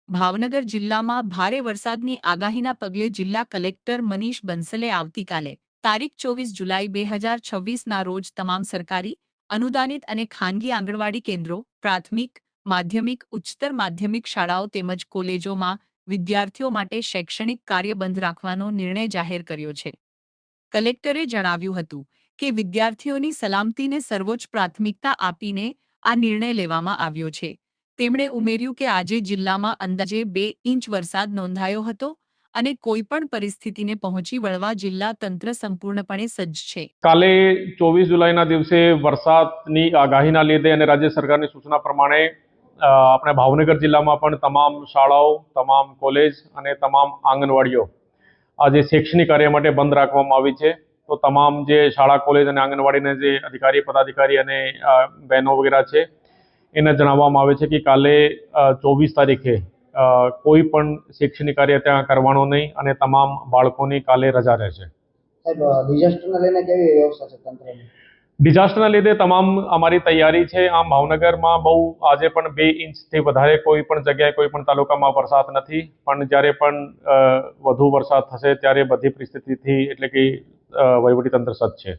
ભાવનગર જિલ્લામાં ભારે વરસાદની આગાહીના પગલે જિલ્લા કલેક્ટર મનીષ બંસલે આવતીકાલે તારીખ 24 જુલાઈ 2026ના રોજ તમામ સરકારી, અનુદાનિત અને ખાનગી આંગણવાડી કેન્દ્રો, પ્રાથમિક, માધ્યમિક, ઉચ્ચતર માધ્યમિક શાળાઓ તેમજ કોલેજોમાં વિદ્યાર્થીઓ માટે શૈક્ષણિક કાર્ય બંધ રાખવાનો નિર્ણય જાહેર કર્યો છે. કલેક્ટરે જણાવ્યું હતું કે વિદ્યાર્થીઓની સલામતીને સર્વોચ્ચ પ્રાથમિકતા આપીને આ નિર્ણય લેવામાં આવ્યો છે. તેમણે ઉમેર્યું કે આજે જિલ્લામાં અંદાજે 2 ઇંચ વરસાદ નોંધાયો હતો અને કોઈપણ પરિસ્થિતિને પહોંચી વળવા જિલ્લા તંત્ર સંપૂર્ણપણે સજ્જ છે. કાલે 24 જુલાઈના દિવસે વરસાદની આગાહીના લીધે અને રાજ્ય સરકારની સૂચના પ્રમાણે આપણે ભાવનગર જિલ્લામાં પણ તમામ શાળાઓ, તમામ કોલેજ અને તમામ આંગણવાડીઓ આજે શૈક્ષણિક કાર્ય માટે બંધ રાખવામાં આવી છે. તો તમામ જે શાળા, કોલેજ અને આંગણવાડીના જે અધિકારી, પદાધિકારી અને બહેનો વગેરે છે એને જણાવવામાં આવે છે કે કાલે 24 તારીખે કોઈ પણ શૈક્ષણિક કાર્ય ત્યાં કરવાનો નહીં અને તમામ બાળકોની કાલે રજા રહેશે. ડિઝાસ્ટરના લઈને કેવી વ્યવસ્થા છે તંત્રની? ડિઝાસ્ટરના લીધે તમામ અમારી તૈયારી છે. આમ ભાવનગરમાં બહુ આજે પણ 2 ઇંચથી વધારે કોઈ પણ જગ્યાએ કોઈ પણ તાલુકામાં વરસાદ નથી, પણ જ્યારે પણ વધુ વરસાદ થશે ત્યારે બધી પરિસ્થિતિથી એટલે કે વહીવટીતંત્ર સજ્જ છે.